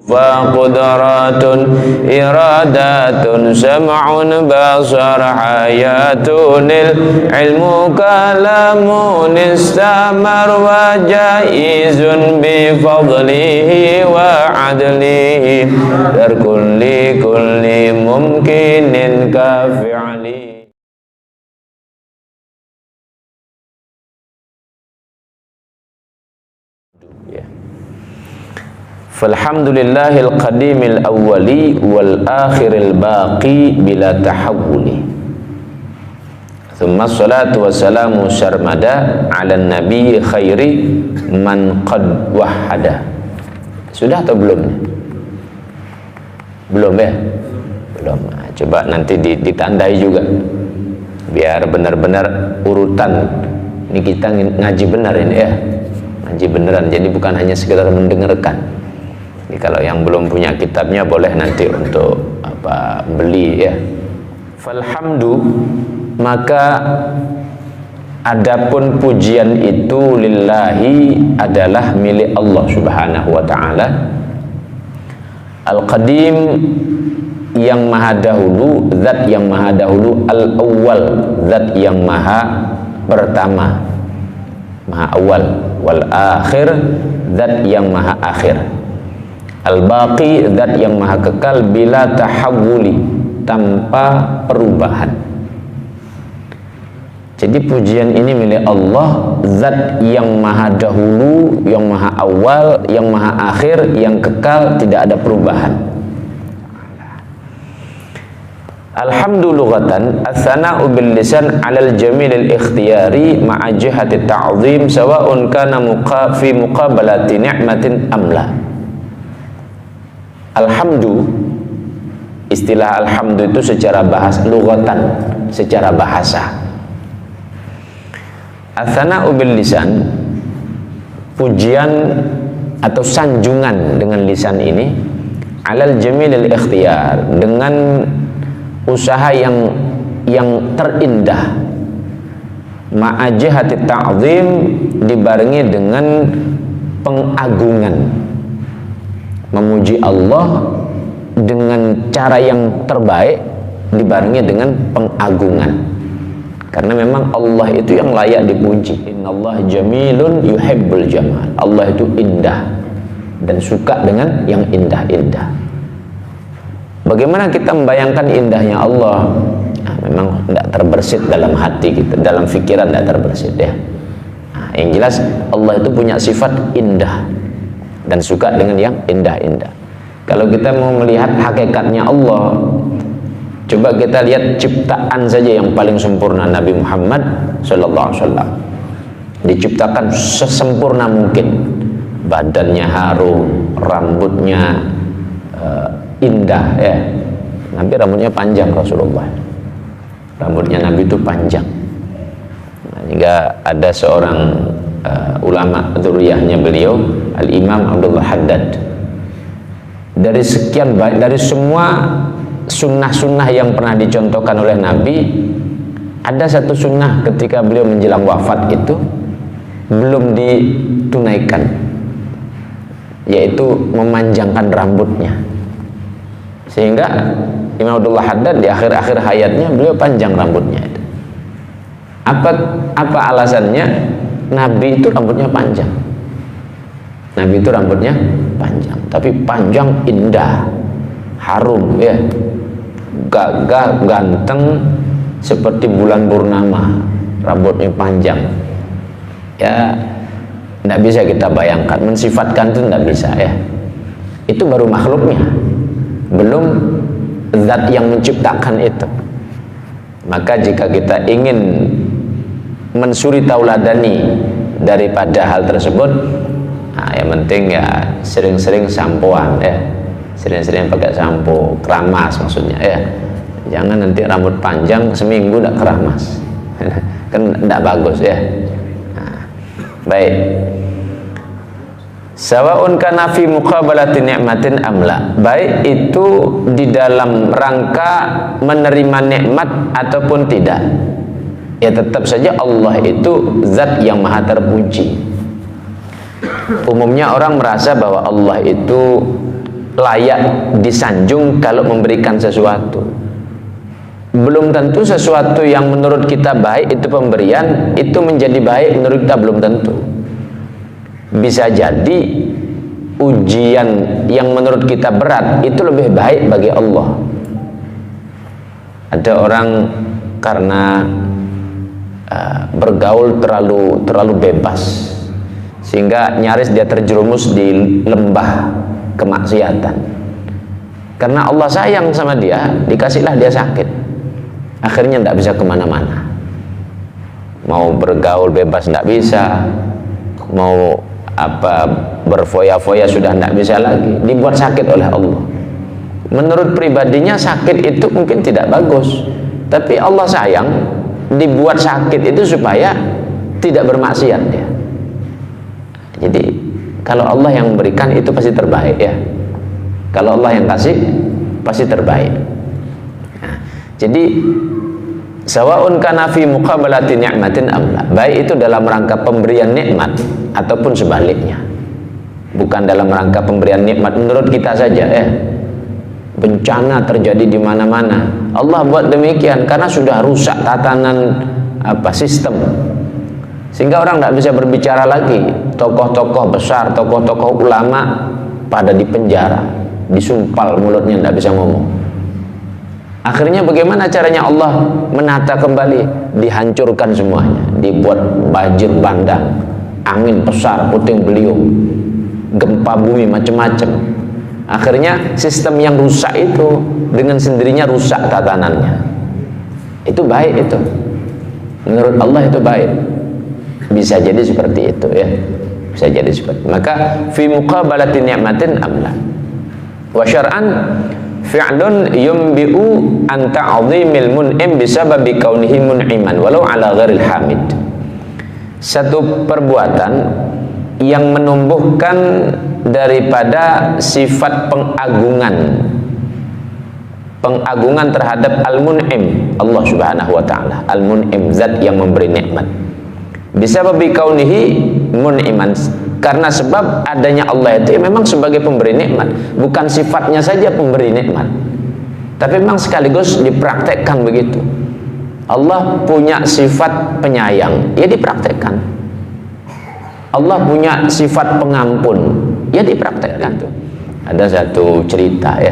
فقدرات إرادات سمع بصر حياة العلم كلام استمر وجائز بفضله وعدله ترك لكل ممكن كفعله. Falhamdulillahil qadimil awwali wal akhiril baqi bila tahawuli. Thumma salatu wassalamu syarmada ala nabi khairi man qad wahada. Sudah atau belum? Belum ya? Belum. Nah, coba nanti ditandai juga biar benar-benar urutan. Ini kita ngaji benar ini ya. Ngaji beneran, jadi bukan hanya sekedar mendengarkan. Jadi kalau yang belum punya kitabnya boleh nanti untuk beli ya. Falhamdu, maka adapun pujian itu lillahi adalah milik Allah Subhanahu wa taala. Al-Qadim, yang maha dahulu, zat yang maha dahulu, al-awwal, zat yang maha pertama, maha awal, wal akhir, zat yang maha akhir. Al-Baqi, zat yang maha kekal, bila tahawuli, tanpa perubahan. Jadi pujian ini milik Allah, zat yang maha dahulu, yang maha awal, yang maha akhir, yang kekal, tidak ada perubahan. Alhamdulillahatan as-sana'u bil lisan 'alal jamilil ikhtiyari ma'a jihati ta'zim sawa'un kana fi muqabalati ni'matin amla. Alhamdu, istilah alhamdu itu secara bahasa lughatan, secara bahasa. As-sana'u bil lisan, pujian atau sanjungan dengan lisan ini, 'alal jamilil ikhtiyar, dengan usaha yang terindah, ma'ajihati ta'zim, dibarengi dengan pengagungan, memuji Allah dengan cara yang terbaik, dibarengi dengan pengagungan, karena memang Allah itu yang layak dipuji. Innallaha jamilun yuhibbul jamal, Allah itu indah dan suka dengan yang indah-indah. Bagaimana kita membayangkan indahnya Allah? Nah, memang tidak terbersit dalam hati kita, dalam pikiran tidak terbersit ya. Nah, yang jelas Allah itu punya sifat indah dan suka dengan yang indah-indah. Kalau kita mau melihat hakikatnya Allah, coba kita lihat ciptaan saja yang paling sempurna, Nabi Muhammad SAW. Diciptakan sesempurna mungkin, badannya harum, rambutnya indah ya. Nabi rambutnya panjang, Rasulullah rambutnya Nabi itu panjang. Nah, jika ada seorang ulama dzurriyyahnya beliau, Al-Imam Abdullah Haddad, dari sekian banyak, dari semua sunnah-sunnah yang pernah dicontohkan oleh Nabi, ada satu sunnah ketika beliau menjelang wafat itu belum ditunaikan, yaitu memanjangkan rambutnya. Sehingga Imam Abdullah Haddad di akhir-akhir hayatnya beliau panjang rambutnya itu. Apa alasannya? Nabi itu rambutnya panjang. Nabi itu rambutnya panjang, tapi panjang indah, harum ya, gagah, ganteng seperti bulan purnama, rambutnya panjang. Ya, tidak bisa kita bayangkan, mensifatkan itu tidak bisa ya. Itu baru makhluknya, belum zat yang menciptakan itu. Maka jika kita ingin mensuri tauladani daripada hal tersebut, nah, yang penting ya sering-sering sampoan ya, sering-sering pakai sampo, keramas maksudnya ya. Jangan nanti rambut panjang seminggu tidak keramas kan tidak bagus ya. Nah, baik. Sawaun kana fi muqabalati ni'matin amla, baik itu di dalam rangka menerima nikmat ataupun tidak, ya tetap saja Allah itu zat yang maha terpuji. Umumnya orang merasa bahwa Allah itu layak disanjung kalau memberikan sesuatu. Belum tentu sesuatu yang menurut kita baik itu pemberian itu menjadi baik menurut kita, belum tentu. Bisa jadi ujian yang menurut kita berat itu lebih baik bagi Allah. Ada orang karena bergaul terlalu bebas sehingga nyaris dia terjerumus di lembah kemaksiatan. Karena Allah sayang sama dia, dikasihlah dia sakit. Akhirnya tidak bisa kemana-mana. Mau bergaul bebas tidak bisa, mau berfoya-foya sudah tidak bisa lagi, dibuat sakit oleh Allah. Menurut pribadinya sakit itu mungkin tidak bagus, tapi Allah sayang, dibuat sakit itu supaya tidak bermaksiat dia. Jadi kalau Allah yang memberikan itu pasti terbaik ya. Kalau Allah yang kasih pasti terbaik. Nah, jadi sawaun kana fi muqabalati ni'matin amla, baik itu dalam rangka pemberian nikmat ataupun sebaliknya. Bukan dalam rangka pemberian nikmat menurut kita saja ya. Bencana terjadi di mana-mana. Allah buat demikian karena sudah rusak tatanan sistem. Sehingga orang tidak bisa berbicara lagi. Tokoh-tokoh besar, tokoh-tokoh ulama pada dipenjara, disumpal mulutnya tidak bisa ngomong. Akhirnya bagaimana caranya Allah menata kembali? Dihancurkan semuanya, dibuat banjir bandang, angin besar, puting beliung, gempa bumi macam-macam. Akhirnya sistem yang rusak itu dengan sendirinya rusak tatanannya. Itu baik itu. Menurut Allah itu baik. Bisa jadi seperti itu ya. Bisa jadi seperti itu. Maka fi muqabalati ni'matin amla. Wa syar'an fi'lun yumbi'u an ta'zimil mun'im bisababi kaunihi mun'iman walau ala ghairil hamid. Satu perbuatan yang menumbuhkan daripada sifat pengagungan terhadap al-mun'im, Allah Subhanahu wa taala. Al-mun'im, zat yang memberi nikmat. Bisa babi kaunihi mun'iman, karena sebab adanya Allah itu memang sebagai pemberi nikmat, bukan sifatnya saja pemberi nikmat, tapi memang sekaligus dipraktekkan begitu. Allah punya sifat penyayang, ya dipraktekkan. Allah punya sifat pengampun, ya dipraktekkan tuh. Ada satu cerita ya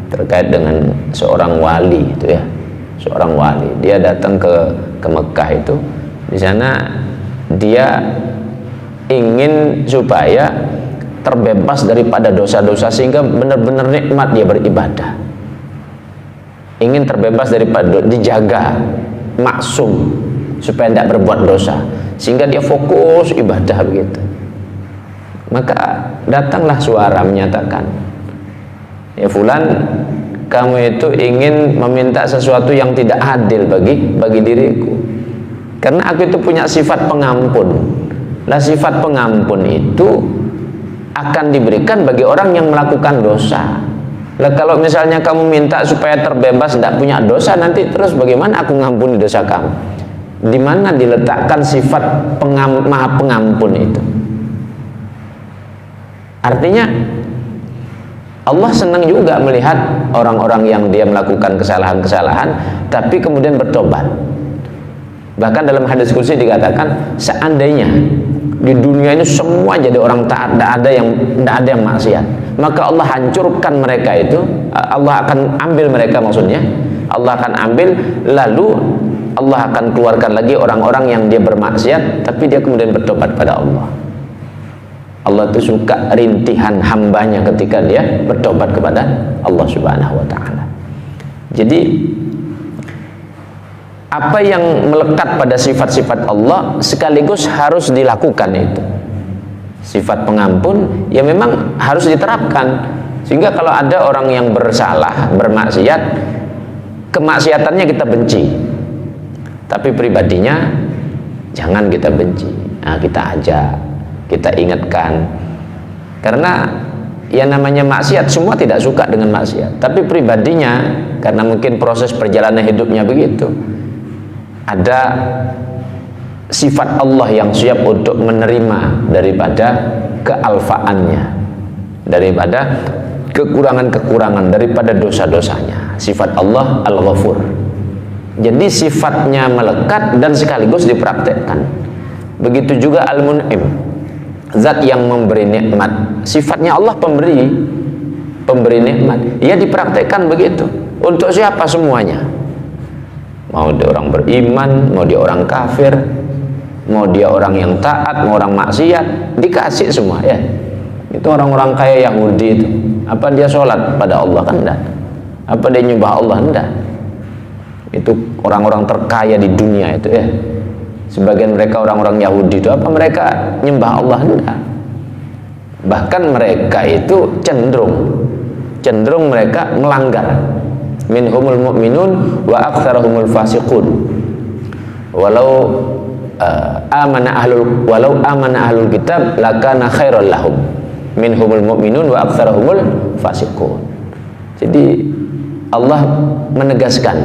terkait dengan seorang wali itu ya. Seorang wali, dia datang ke Mekah itu. Di sana dia ingin supaya terbebas daripada dosa-dosa sehingga benar-benar nikmat dia beribadah. Ingin terbebas daripada dijaga, maksum supaya tidak berbuat dosa, sehingga dia fokus ibadah begitu. Maka datanglah suara menyatakan, ya fulan, kamu itu ingin meminta sesuatu yang tidak adil bagi diriku, karena aku itu punya sifat pengampun. Lah sifat pengampun itu akan diberikan bagi orang yang melakukan dosa. Lah kalau misalnya kamu minta supaya terbebas tidak punya dosa, nanti terus bagaimana aku ngampuni dosa kamu? Di mana diletakkan sifat maha pengampun itu? Artinya Allah senang juga melihat orang-orang yang dia melakukan kesalahan-kesalahan tapi kemudian bertobat. Bahkan dalam hadis qudsi dikatakan, seandainya di dunia ini semua jadi orang taat, tidak ada yang maksiat, maka Allah hancurkan mereka itu. Allah akan ambil mereka, maksudnya Allah akan ambil, lalu Allah akan keluarkan lagi orang-orang yang dia bermaksiat tapi dia kemudian bertobat pada Allah. Allah itu suka rintihan hambanya ketika dia bertobat kepada Allah Subhanahu wa taala. Jadi apa yang melekat pada sifat-sifat Allah sekaligus harus dilakukan itu. Sifat pengampun ya memang harus diterapkan, sehingga kalau ada orang yang bersalah, bermaksiat, kemaksiatannya kita benci, tapi pribadinya jangan kita benci. Nah, kita ajak, kita ingatkan, karena yang namanya maksiat semua tidak suka dengan maksiat, tapi pribadinya karena mungkin proses perjalanan hidupnya begitu, ada sifat Allah yang siap untuk menerima daripada kealfaannya, daripada kekurangan-kekurangan daripada dosa-dosanya. Sifat Allah Al-Ghafur. Jadi sifatnya melekat dan sekaligus dipraktekkan. Begitu juga Al-Mun'im, zat yang memberi nikmat. Sifatnya Allah pemberi nikmat. Ia dipraktekkan begitu. Untuk siapa semuanya? Mau dia orang beriman, mau dia orang kafir, mau dia orang yang taat, mau orang maksiat, dikasih semua ya. Itu orang-orang kaya Yahudi itu. Apa dia sholat pada Allah? Kan enggak. Apa dia nyembah Allah? Enggak. Itu orang-orang terkaya di dunia itu ya. Sebagian mereka orang-orang Yahudi itu, apa mereka nyembah Allah? Enggak. Bahkan mereka itu cenderung mereka melanggar. Minhumul mu'minun wa aktsaruhumul fasiqun. Walau amana ahlul kitab lakana khairal lahum. Minhumul mu'minun wa aktsaruhumul fasiqun. Jadi Allah menegaskan,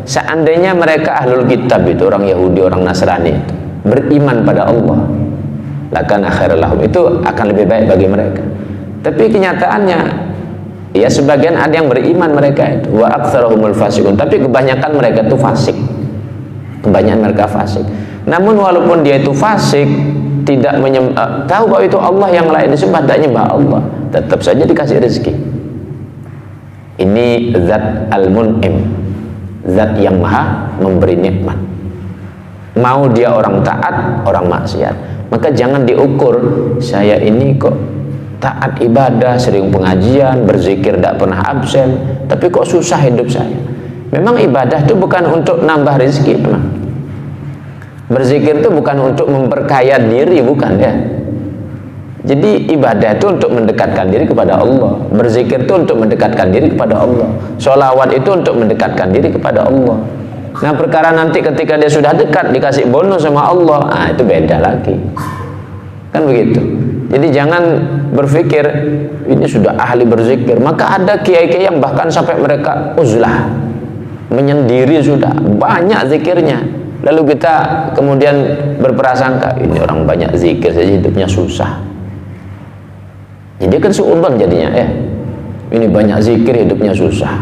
seandainya mereka ahlul kitab itu, orang Yahudi, orang Nasrani itu beriman pada Allah, lakana khairal lahum, itu akan lebih baik bagi mereka. Tapi kenyataannya ya sebagian ada yang beriman mereka itu, wa aktsaruhumul fasiqun, tapi kebanyakan mereka itu fasik. Kebanyakan mereka fasik. Namun walaupun dia itu fasik, tidak tahu bahwa itu Allah yang layak disembah, tidak nyembah Allah, tetap saja dikasih rezeki. Ini zat Al-Mun'im, zat yang maha memberi nikmat. Mau dia orang taat, orang maksiat, maka jangan diukur, saya ini kok taat ibadah, sering pengajian, berzikir tidak pernah absen, tapi kok susah hidup saya. Memang ibadah itu bukan untuk nambah rezeki, memang. Berzikir itu bukan untuk memperkaya diri, bukan ya. Jadi ibadah itu untuk mendekatkan diri kepada Allah. Berzikir itu untuk mendekatkan diri kepada Allah. Sholawat itu untuk mendekatkan diri kepada Allah. Nah perkara nanti ketika dia sudah dekat, dikasih bonus sama Allah, itu beda lagi. Kan begitu. Jadi jangan berpikir ini sudah ahli berzikir, maka ada kiai-kiai yang bahkan sampai mereka uzlah, menyendiri, sudah banyak zikirnya, lalu kita kemudian berprasangka ini orang banyak zikir saja hidupnya susah. Jadi kan suudzon jadinya ya. Ini banyak zikir hidupnya susah,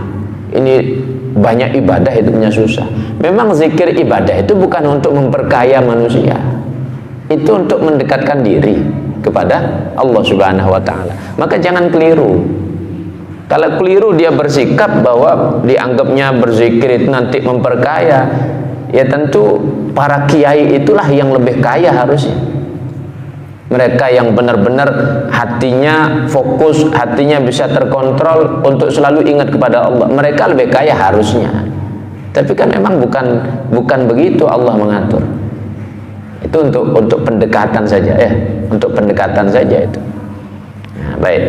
ini banyak ibadah hidupnya susah. Memang zikir ibadah itu bukan untuk memperkaya manusia, itu untuk mendekatkan diri kepada Allah Subhanahu wa ta'ala. Maka jangan keliru. Kalau keliru dia bersikap bahwa dianggapnya berzikir itu nanti memperkaya, ya tentu para kiai itulah yang lebih kaya harusnya. Mereka yang benar-benar hatinya fokus, hatinya bisa terkontrol untuk selalu ingat kepada Allah, mereka lebih kaya harusnya. Tapi kan memang bukan begitu Allah mengatur. Itu untuk pendekatan saja ya, untuk pendekatan saja itu. Nah, baik.